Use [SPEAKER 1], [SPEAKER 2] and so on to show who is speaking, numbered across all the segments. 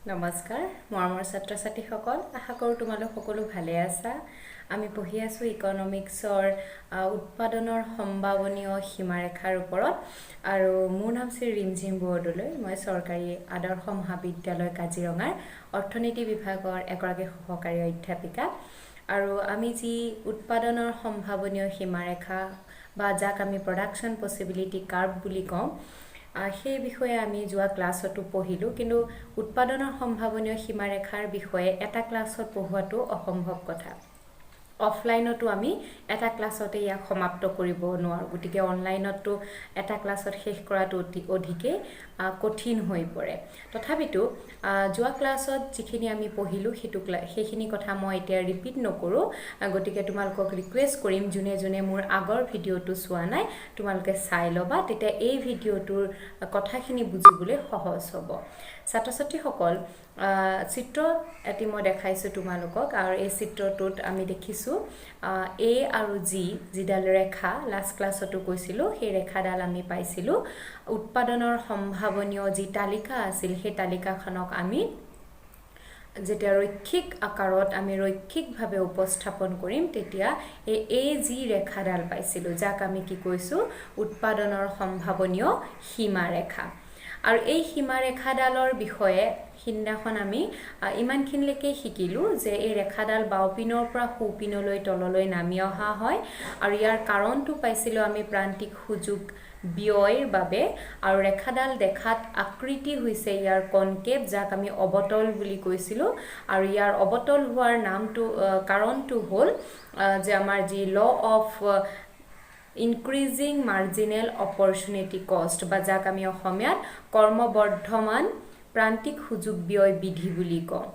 [SPEAKER 1] নমস্কাৰ মৰমৰ ছাত্ৰ ছাত্ৰীসকল আশা কৰোঁ তোমালোক সকলো ভালে আছা আমি পঢ়ি আছো ইকনমিক্সৰ উৎপাদনৰ সম্ভাৱনীয় সীমাৰেখাৰ ওপৰত আৰু মোৰ নাম শ্ৰী ৰিমঝিম বৰদলৈ মই চৰকাৰী আদৰ্শ মহাবিদ্যালয় কাজিৰঙাৰ অৰ্থনীতি বিভাগৰ এগৰাকী সহকাৰী অধ্যাপিকা আৰু আমি যি উৎপাদনৰ সম্ভাৱনীয় সীমাৰেখা বা যাক আমি প্ৰডাকচন পসিবিলিটি কাৰ্ভ বুলি কওঁ সেই বিষয়ে আমি যোৱা ক্লাছতো পঢ়িলো কিন্তু উৎপাদনৰ সম্ভাৱনীয় সীমাৰেখাৰ বিষয়ে এটা ক্লাছত পঢ়োৱাটো অসম্ভৱ কথা অফলাইনতো আমি এটা ক্লাছতে ইয়াক সমাপ্ত কৰিব নোৱাৰো গতিকে অনলাইনতো এটা ক্লাছত শেষ কৰাটো অধিকে কঠিন হৈ পৰে তথাপিতো যোৱা ক্লাছত যিখিনি আমি পঢ়িলো সেইখিনি কথা মই এতিয়া ৰিপিট নকৰো গতিকে তোমালোকক ৰিকুৱেষ্ট কৰিম যোনে যোনে মোৰ আগৰ ভিডিওটো চোৱা নাই তোমালোকে চাই লবা তেতিয়া এই ভিডিওটোৰ কথাখিনি বুজিবলৈ সহজ হ'ব ছাত্ৰ ছাত্ৰীসকল চিত্ৰ এটি মই দেখাইছো তোমালোকক আৰু এই চিত্ৰটোত আমি দেখিছো এ আৰু জি যিডাল ৰেখা লাষ্ট ক্লাছতো কৈছিলো সেই ৰেখাডাল আমি পাইছিলো উৎপাদনৰ সম্ভাৱনীয় যি তালিকা আছিল সেই তালিকাখনক আমি যেতিয়া ৰৈখিক আকাৰত আমি ৰৈখিকভাৱে উপস্থাপন কৰিম তেতিয়া এই জি ৰেখাডাল পাইছিলো যাক আমি কি কৈছো উৎপাদনৰ সম্ভাৱনীয় সীমাৰেখা আৰু এই সীমাৰেখাডালৰ বিষয়ে হিন্দাখন আমি ইমানখিনলৈকে শিকিলো যে এই ৰেখাডাল বাওপিনৰ পৰা সোঁপিনলৈ তললৈ নামি অহা হয় আৰু ইয়াৰ কাৰণটো পাইছিলো আমি প্ৰান্তিক সুযোগ ব্যয়ৰ বাবে আৰু ৰেখাডাল দেখাত আকৃতি হৈছে ইয়াৰ কনকেভ যাক আমি অবতল বুলি কৈছিলো আৰু ইয়াৰ অবতল হোৱাৰ নামটো কাৰণটো হ'ল যে আমাৰ যি law of increasing marginal opportunity cost বা যাক আমি অসমীয়াত কৰ্মবৰ্ধমান প্ৰান্তিক সুযোগ ব্যয় বিধি বুলি কওঁ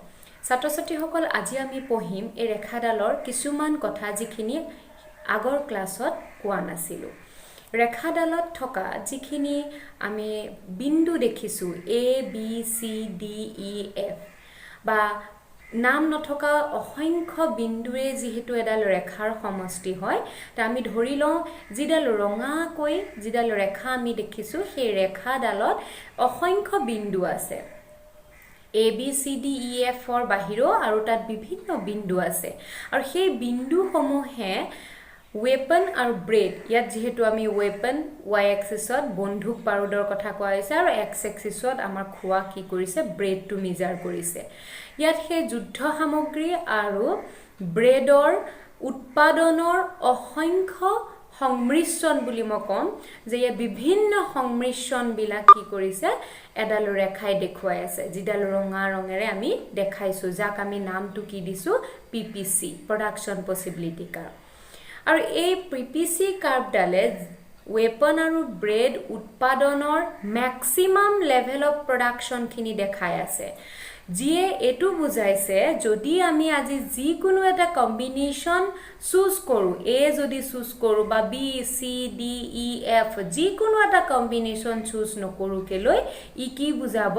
[SPEAKER 1] ছাত্ৰ ছাত্ৰীসকল আজি আমি পঢ়িম এই ৰেখাডালৰ কিছুমান কথা যিখিনি আগৰ ক্লাছত কোৱা নাছিলো ৰেখাডালত থকা যিখিনি আমি বিন্দু দেখিছো A B C D E F বা নাম নথকা অসংখ্য বিন্দুৰে যেহেতু এডাল ৰেখাৰ সমষ্টি হয় তা আমি ধৰি লওঁ যিডাল ৰঙাকৈ যিডাল ৰেখা আমি দেখিছো সেই ৰেখাডালত অসংখ্য বিন্দু আছে A B C D E F ৰ বাহিৰেও আৰু তাত বিভিন্ন বিন্দু আছে আৰু সেই বিন্দুসমূহে weapon আৰু ব্ৰেড ইয়াত যেহেতু আমি weapon y axisত বন্দুক বাৰুদৰ কথা কোৱা হৈছে আৰু x axisত আমাৰ খোৱা কি কৰিছে ব্ৰেডটো মিজাৰ কৰিছে ইয়াত সেই যুদ্ধ সামগ্ৰী আৰু ব্ৰেডৰ উৎপাদনৰ অসংখ্য সংমিশ্ৰণ বুলি মই কম যে ইয়াত বিভিন্ন সংমিশ্ৰণ বিলাক কি কৰিছে এডাল ৰেখাই দেখুৱাই আছে যিডাল ৰঙা ৰঙেৰে আমি দেখাইছো যাক আমি নামটো কি দিছো PPC প্ৰডাকচন পসিবিলিটি কাৰ্ভ আৰু এই PPC কাৰ্ভডালে weapon আৰু ব্ৰেড উৎপাদনৰ ম্যাক্সিমাম লেভেল অফ প্ৰডাকচন খিনি দেখাই আছে যিয়ে এটো বুজাইছে যদি আমি আজি যিকোনো এটা কম্বিনেশন চুজ কৰো A যদি চুজ কৰো বা B C D E F যিকোনো এটা কম্বিনেশন চুজ নকৰো কেলৈ ই কি বুজাব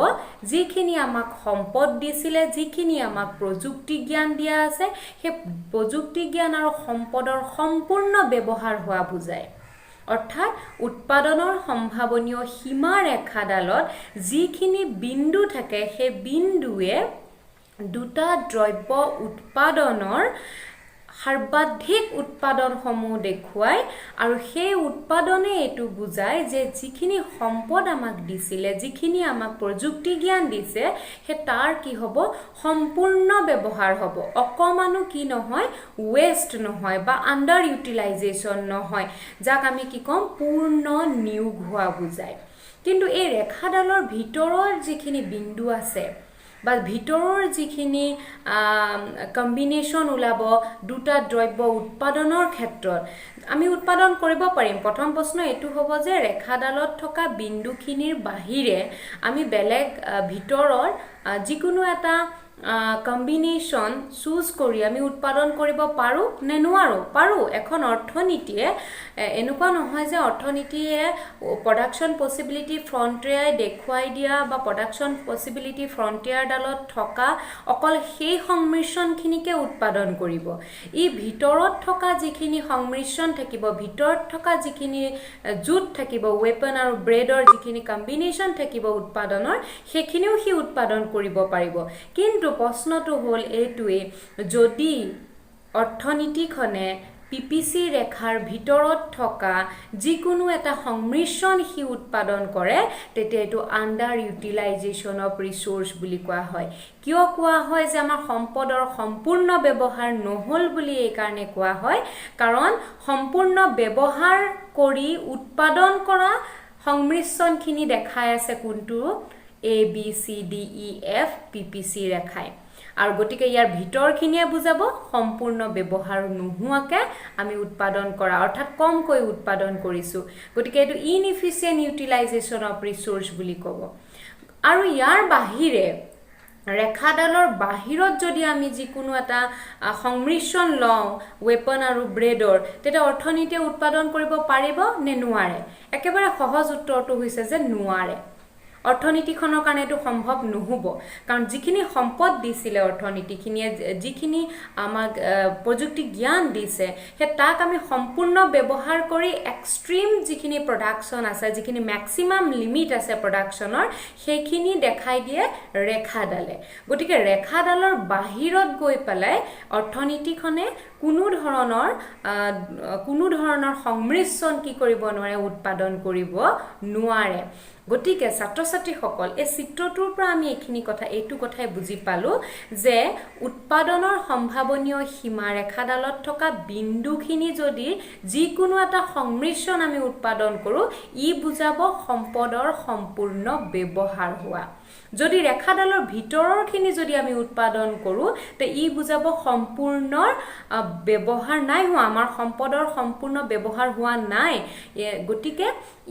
[SPEAKER 1] যিখিনি আমাক সম্পদ দিছিলে যিখিনি আমাক প্ৰযুক্তি জ্ঞান দিয়া আছে সেই প্ৰযুক্তি জ্ঞান আৰু সম্পদৰ সম্পূৰ্ণ ব্যৱহাৰ হোৱা বুজায় অৰ্থাৎ উৎপাদনৰ সম্ভাৱনীয় সীমা ৰেখাডালত যিখিনি বিন্দু থাকে সেই বিন্দুৱে দুটা দ্ৰব্য উৎপাদনৰ সৰ্বাধিক উৎপাদনসমূহ দেখুৱায় আৰু সেই উৎপাদনে এটো বুজায় যে যিখিনি সম্পদ আমাক দিছিলে যিখিনি আমাক প্ৰযুক্তি জ্ঞান দিছে হে তাৰ কি হ'ব সম্পূৰ্ণ ব্যৱহাৰ হ'ব অকমানো কি নহয় ওয়েস্ট নহয় বা আন্ডাৰ ইউটিলাইজেশন নহয় যাক আমি কি কম পূৰ্ণ নিয়োগ হোৱা বুজায় কিন্তু এই ৰেখাডালৰ ভিতৰৰ যিখিনি বিন্দু আছে বা ভিতৰৰ যিখিনি কম্বিনেশন ওলাব দুটা দ্ৰব্য উৎপাদনৰ ক্ষেত্ৰত আমি উৎপাদন কৰিব পাৰিম প্ৰথম প্ৰশ্ন এটো হ'ব যে ৰেখাডালত থকা বিন্দুখিনিৰ বাহিৰে আমি বেলেগ ভিতৰৰ যিকোনো এটা কম্বিনেশ্যন চুজ কৰি আমি উৎপাদন কৰিব পাৰোঁ নে নোৱাৰোঁ? পাৰোঁ। এখন অৰ্থনীতিয়ে এনেকুৱা নহয় যে অৰ্থনীতিয়ে প্ৰডাকশ্যন পচিবিলিটি ফ্ৰণ্টিয়াৰ দেখুৱাই দিয়া বা প্ৰডাকশ্যন পচিবিলিটি ফ্ৰণ্টিয়াৰডালত থকা অকল সেই সংমিশ্ৰণখিনিকে উৎপাদন কৰিব। ই ভিতৰত থকা যিখিনি সংমিশ্ৰণ থাকিব, ভিতৰত থকা যিখিনি জোঁট থাকিব, ৱেপন আৰু ব্ৰেডৰ যিখিনি কম্বিনেশ্যন থাকিব উৎপাদনৰ, সেইখিনিও সি উৎপাদন কৰিব পাৰিব। কিন্তু প্ৰশ্নটো হ'ল এইটোৱে, যদি অৰ্থনীতিখনে PPC ৰেখাৰ ভিতৰত থকা যিকোনো এটা সংমিশ্ৰণ সি উৎপাদন কৰে, তেতিয়া এইটো আণ্ডাৰ ইউটিলাইজেশ্যন অফ ৰিচোৰ্চ বুলি কোৱা হয়। কিয় কোৱা হয় যে আমাৰ সম্পদৰ সম্পূৰ্ণ ব্যৱহাৰ নহ'ল বুলি এইকাৰণে কোৱা হয়, কাৰণ সম্পূৰ্ণ ব্যৱহাৰ কৰি উৎপাদন কৰা সংমিশ্ৰণখিনি দেখাই আছে কোনটো? ABCDEF PPC ৰেখাই। আৰু গতিকে ইয়াৰ ভিতৰখিনিয়ে বুজাব সম্পূৰ্ণ ব্যৱহাৰ নোহোৱাকৈ আমি উৎপাদন কৰা, অৰ্থাৎ কমকৈ উৎপাদন কৰিছোঁ। গতিকে এইটো ইনএফিচিয়েণ্ট ইউটিলাইজেশ্যন অফ ৰিচোৰ্চ বুলি ক'ব। আৰু ইয়াৰ বাহিৰে ৰেখাডালৰ বাহিৰত যদি আমি যিকোনো এটা সংমিশ্ৰণ লওঁ ৱেপন আৰু ব্ৰেডৰ, তেতিয়া অৰ্থনীতিয়ে উৎপাদন কৰিব পাৰিব নে নোৱাৰে? একেবাৰে সহজ উত্তৰটো হৈছে যে নোৱাৰে। অৰ্থনীতিখনৰ কাৰণে এইটো সম্ভৱ নহ'ব, কাৰণ যিখিনি সম্পদ দিছিলে অৰ্থনীতিখিনিয়ে, যিখিনি আমাক প্ৰযুক্তি জ্ঞান দিছে, সেই তাক আমি সম্পূৰ্ণ ব্যৱহাৰ কৰি এক্সট্ৰিম যিখিনি প্ৰডাকশ্যন আছে, যিখিনি মেক্সিমাম লিমিট আছে প্ৰডাকশ্যনৰ, সেইখিনি দেখাই দিয়ে ৰেখাডালে। গতিকে ৰেখাডালৰ বাহিৰত গৈ পেলাই অৰ্থনীতিখনে কোনো ধৰণৰ সংমিশ্ৰণ কি কৰিব নোৱাৰে? উৎপাদন কৰিব নোৱাৰে। গতিকে ছাত্ৰ ছাত্ৰীসকল, এই চিত্ৰটোৰ পৰা আমি এইটো কথাই বুজি পালোঁ যে উৎপাদনৰ সম্ভাৱনীয় সীমা ৰেখাডালত থকা বিন্দুখিনি যদি যিকোনো এটা সংমিশ্ৰণ আমি উৎপাদন কৰোঁ, ই বুজাব সম্পদৰ সম্পূৰ্ণ ব্যৱহাৰ হোৱা। যদি ৰেখাডালৰ ভিতৰৰখিনি যদি আমি উৎপাদন কৰোঁ, তে ই বুজাব সম্পূৰ্ণ ব্যৱহাৰ নাই হোৱা, আমাৰ সম্পদৰ সম্পূৰ্ণ ব্যৱহাৰ হোৱা নাই। গতিকে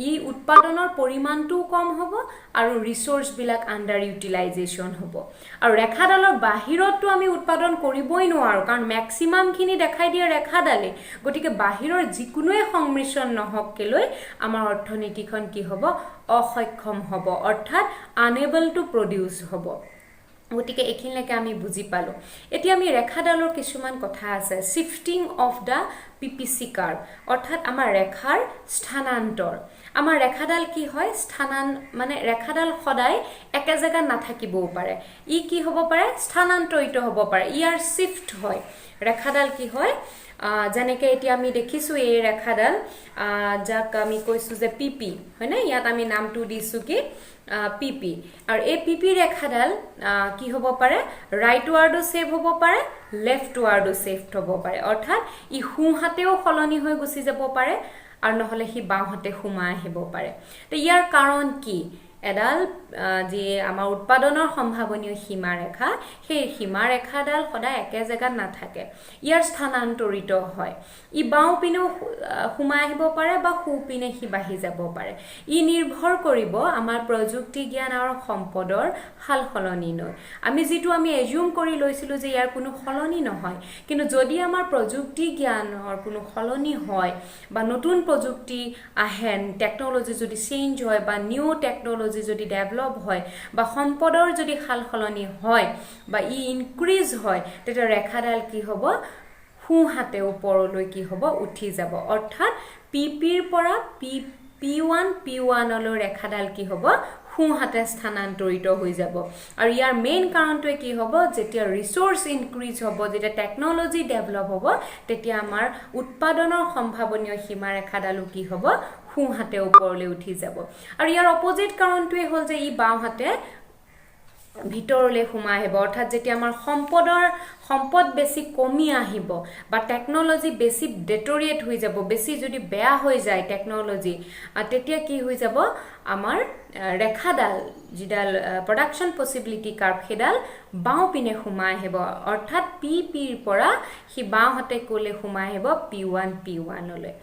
[SPEAKER 1] ই উৎপাদনৰ পৰিমাণটোও কম হ'ব আৰু ৰিচোৰ্চবিলাক আণ্ডাৰ ইউটিলাইজেশ্যন হ'ব। আৰু ৰেখাডালৰ বাহিৰততো আমি উৎপাদন কৰিবই নোৱাৰোঁ, কাৰণ মেক্সিমামখিনি দেখাই দিয়ে ৰেখাডালে। গতিকে বাহিৰৰ যিকোনোৱে সংমিশ্ৰণ নহওক কেলৈ আমাৰ অৰ্থনীতিখন কি হ'ব? অসক্ষম হ'ব, অৰ্থাৎ আনএবল টু প্ৰডিউচ হ'ব। গতিকে এইখিনিলৈকে আমি বুজি পালোঁ। এতিয়া আমি ৰেখাডালৰ কিছুমান কথা আছে। Shifting of the PPC curve, অৰ্থাৎ আমাৰ ৰেখাৰ স্থানান্তৰ। আমাৰ ৰেখাডাল কি হয়? মানে ৰেখাডাল সদায় একে জেগাত নাথাকিবও পাৰে। ই কি হ'ব পাৰে? স্থানান্তৰিত হ'ব পাৰে, ইয়াৰ শ্বিফ্ট হয়। ৰেখাডাল কি হয়? যেনেকৈ এতিয়া আমি দেখিছোঁ এই ৰেখাডাল, যাক আমি কৈছোঁ যে PP, হয়নে? ইয়াত আমি নামটো দিছোঁ কি? PP। আৰু এই PP ৰেখাডাল কি হ'ব পাৰে? ৰাইট ৱাৰ্ডো ছেভ হ'ব পাৰে, লেফ্ট ৱাৰ্ডো ছেভ হ'ব পাৰে। অৰ্থাৎ ই সোঁহাতেও সলনি হৈ গুচি যাব পাৰে আৰু নহ'লে সি বাওঁহাতে সোমাই আহিব পাৰে। তো ইয়াৰ কাৰণ কি? এডাল যি আমাৰ উৎপাদনৰ সম্ভাৱনীয় সীমাৰেখা, সেই সীমাৰেখাডাল সদায় একে জেগাত নাথাকে, ইয়াৰ স্থানান্তৰিত হয়। ই বাওঁ পিনেও সোমাই আহিব পাৰে বা সোঁ পিনে সি বাঢ়ি যাব পাৰে। ই নিৰ্ভৰ কৰিব আমাৰ প্ৰযুক্তি জ্ঞান আৰু সম্পদৰ সাল সলনি লৈ। আমি এজিউম কৰি লৈছিলোঁ যে ইয়াৰ কোনো সলনি নহয়, কিন্তু যদি আমাৰ প্ৰযুক্তি জ্ঞানৰ কোনো সলনি হয় বা নতুন প্ৰযুক্তি আহে, টেকন'লজি যদি চেঞ্জ হয় বা নিউ টেকন'লজি যদি ডেভেলপ হয় বা সম্পদৰ যদি সাল সলনি হয় বা ই ইনক্ৰিজ হয়, তেতিয়া ৰেখাডাল কি হ'ব? সোঁহাতে ওপৰলৈ কি হ'ব? উঠি যাব। অৰ্থাৎ PPৰ পৰা P1লৈ ৰেখাডাল কি হ'ব? সোঁহাতে স্থানান্তৰিত হৈ যাব। আৰু ইয়াৰ মেইন কাৰণটোৱে কি হ'ব? যেতিয়া ৰিচোৰ্চ ইনক্ৰিজ হ'ব, যেতিয়া টেকন'লজি ডেভেলপ হ'ব, তেতিয়া আমাৰ উৎপাদনৰ সম্ভাৱনীয় সীমাৰেখাডালো কি হ'ব? সোঁহাতে ওপৰলৈ উঠি যাব। আৰু ইয়াৰ অপজিট কাৰণটোৱে হ'ল যে ই বাওঁহাতে ভিতৰলৈ সোমাই আহিব। অৰ্থাৎ যেতিয়া আমাৰ সম্পদ বেছি কমি আহিব বা টেকন'লজি বেছি ডেটৰিয়েট হৈ যাব, বেছি যদি বেয়া হৈ যায় টেকন'লজি, তেতিয়া কি হৈ যাব? আমাৰ ৰেখাডাল যিডাল প্ৰডাকশ্যন পচিবিলিটি কাৰ্ভ সেইডাল বাওঁ পিনে সোমাই আহিব অৰ্থাৎ পিৰ পৰা সি বাওঁহাতে ক'লে সোমাই আহিব P1 লৈ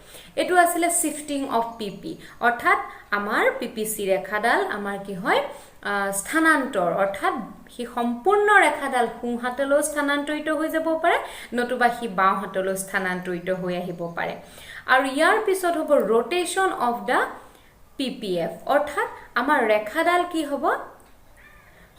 [SPEAKER 1] এটো আছিল শিফটিং অফ পিপি অৰ্থাৎ আমাৰ পিপিসি ৰেখাডাল আমাৰ কি হয় স্থানান্তৰ অৰ্থাৎ হি সম্পূৰ্ণ ৰেখাডাল সোঁহাতলৈ স্থানান্তৰিত হৈ যাব পাৰে নতুবা হি বাওঁহাতলৈ স্থানান্তৰিত হৈ আহিব পাৰে আৰু ইয়াৰ পিছত হ'ব ৰোটেশন অফ দা পিপিএফ অৰ্থাৎ আমাৰ ৰেখাডাল কি হ'ব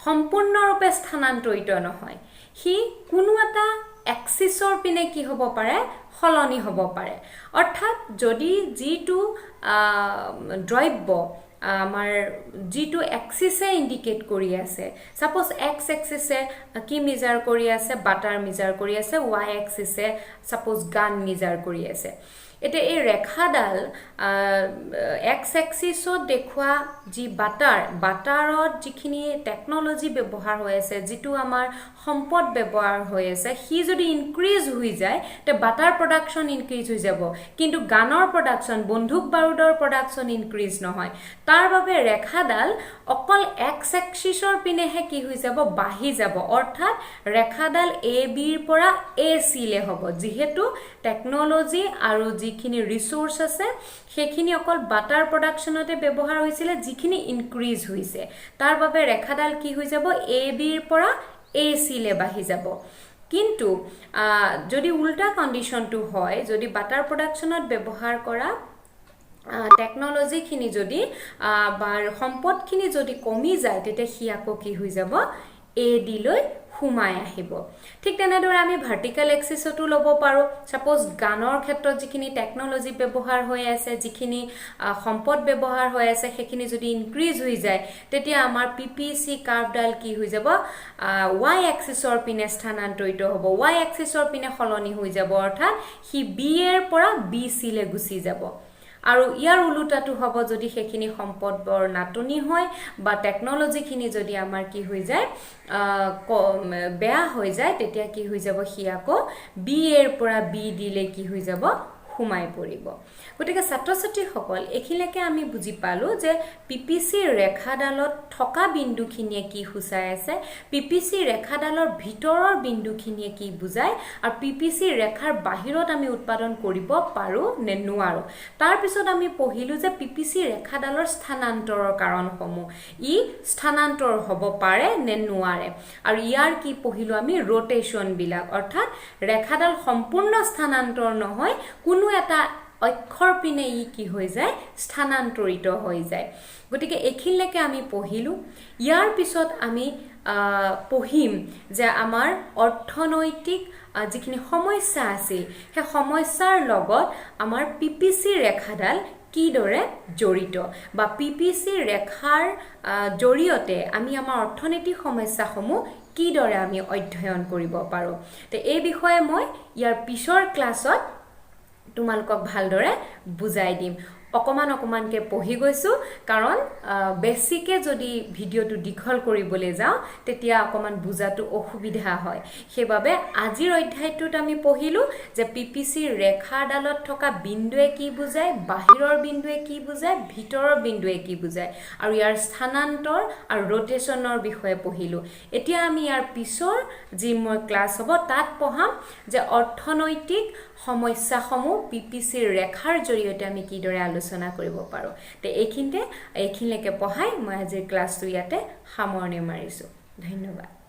[SPEAKER 1] সম্পূৰ্ণৰূপে স্থানান্তৰিত নহয় হি কোনো এটা এক্সিছৰ পিনে কি হ'ব পাৰে সলনি হ'ব পাৰে অৰ্থাৎ যদি জিটো দ্ৰব্য আমাৰ জিটো এক্সিছে ইন্ডিকেট কৰি আছে সাপোজ এক্স এক্সিছে কি মেজাৰ কৰি আছে বাটাৰ মেজাৰ কৰি আছে ওয়াই এক্সিছে সাপোজ গান মেজাৰ কৰি আছে এতে এই ৰেখাডাল এক্স এক্সিছত দেখুৱা যি বাটাৰত যিখিনি টেকনলজি ব্যৱহাৰ হৈ আছে যেটো আমাৰ সম্পদ ব্যৱহাৰ হৈ আছে হি যদি ইনক্ৰিজ হৈ যায় তে বাটাৰ প্ৰডাকচন ইনক্ৰিজ হৈ যাব কিন্তু গানৰ প্ৰডাকচন বন্ধুক বাৰুদৰ প্ৰডাকচন ইনক্ৰিজ নহয় তাৰ বাবে ৰেখাডাল অকল এক্স এক্সিছৰ পিনেহে কি হৈ যাব বাহি যাব অৰ্থাৎ ৰেখাডাল এ বিৰ পৰা এ সি লে হ'ব যেহেতু টেকনলজি আৰু যিখিনি ৰিসোৰ্স আছে সেইখিনি অকল বাটাৰ প্ৰডাকচনতে ব্যৱহাৰ হৈছিল যিখিনি ইনক্ৰিজ হৈছে তাৰ বাবে ৰেখাডাল কি হৈ যাব এ বিৰ পৰা এ সি লে বাহি যাব কিন্তু যদি উল্টা কন্ডিশনটো হয় যদি বাটাৰ প্ৰডাকচনত ব্যৱহাৰ কৰা টেকনলজি খিনি যদি বা সম্পদ খিনি যদি কমি যায় তেতে হি আকৌ কি হৈ যাব এ ডি লৈ হুমাই আহিব ঠিক তেনেদৰে আমি ভাৰ্টিকেল এক্সিছটো লব পাৰো সাপোজ গানৰ ক্ষেত্ৰত যিখিনি টেকনলজি ব্যৱহাৰ হৈ আছে যিখিনি সম্পদ ব্যৱহাৰ হৈ আছে সেইখিনি যদি ইনক্ৰিজ হৈ যায় তেতিয়া আমাৰ পিপিসি কাৰ্ভডাল কি হৈ যাব ওয়াই এক্সিছৰ পিনে স্থানান্তৰিত হ'ব ওয়াই এক্সিছৰ পিনে সলনি হৈ যাব অৰ্থাৎ হি বি এৰ পৰা বি সি লে গুচি যাব আৰু ইয়াৰ উলুটাটো হ'ব যদি সেইখিনি সম্পদৰ নাটনি হয় বা টেকনলজি খিনি যদি আমাৰ কি হৈ যায় বেয়া হৈ যায় তেতিয়া কি হৈ যাব হি আকৌ বি এৰ পৰা বি দিলে কি হৈ যাব হুমাই পৰিব গতিকে ছাত্ৰ-ছাত্ৰী সকল এখিলেকে আমি বুজি পালো যে পিপিসি ৰেখাডালত থকা বিন্দুখিনিয়ে কি হুচাই আছে পিপিসি ৰেখাডালৰ ভিতৰৰ বিন্দুখিনিয়ে কি বুজায় আৰু পিপিসি ৰেখাৰ বাহিৰত আমি উৎপাদন কৰিব পাৰো নে নোৱাৰো তাৰ পিছত আমি পঢ়িলো যে পিপিসি ৰেখাডালৰ স্থানান্তৰৰ কাৰণসমূহ ই স্থানান্তৰ হ'ব পাৰে নে নোৱাৰে আৰু ইয়াৰ কি পঢ়িলো আমি ৰোটেশন বিলাক অৰ্থাৎ ৰেখাডাল সম্পূৰ্ণ স্থানান্তৰ নহয় কোনো এটা অক্ষৰ পিনে ই কি হৈ যায় স্থানান্তৰিত হৈ যায় গতিকে এখিলেকে আমি পঢ়িলো ইয়াৰ পিছত আমি পঢ়িম যে আমাৰ অৰ্থনৈতিক যিখিনি সমস্যা আছে সেই সমস্যাৰ লগত আমাৰ পিপিসি ৰেখাডাল কিদৰে জড়িত বা পিপিসি ৰেখাৰ জৰিয়তে আমি আমাৰ অৰ্থনৈতিক সমস্যাসমূহ কিদৰে আমি অধ্যয়ন কৰিব পাৰো তে এই বিষয়ে মই ইয়াৰ পিছৰ ক্লাছত তোমালোকক ভালদৰে বুজাই দিম অকমানকে পঢ়ি গৈছো কাৰণ বেছিকে যদি ভিডিওটো দীঘল কৰিবলৈ যাও তেতিয়া অকমান বুজাটো অসুবিধা হয় সেইবাবে আজিৰ অধ্যায়টোত আমি পঢ়িলো যে পিপিসি ৰেখাডালত থকা বিন্দুৱে কি বুজায় বাহিৰৰ বিন্দুৱে কি বুজায় ভিতৰৰ বিন্দুৱে কি বুজায় আৰু ইয়াৰ স্থানান্তৰ আৰু ৰোটেশনৰ বিষয়ে পঢ়িলো এতিয়া আমি ইয়াৰ পিছৰ যি মই ক্লাছ হ'ব তাত পঢ়াম যে অৰ্থনৈতিক সমস্যাসমূহ পিপিসি ৰেখাৰ জৰিয়তে আমি কিদৰে আলোচনা কৰিব পাৰো তে এইখিনিলৈকে পঢ়াই মই আজিৰ ক্লাছটো ইয়াতে সামৰণি মাৰিছো ধন্যবাদ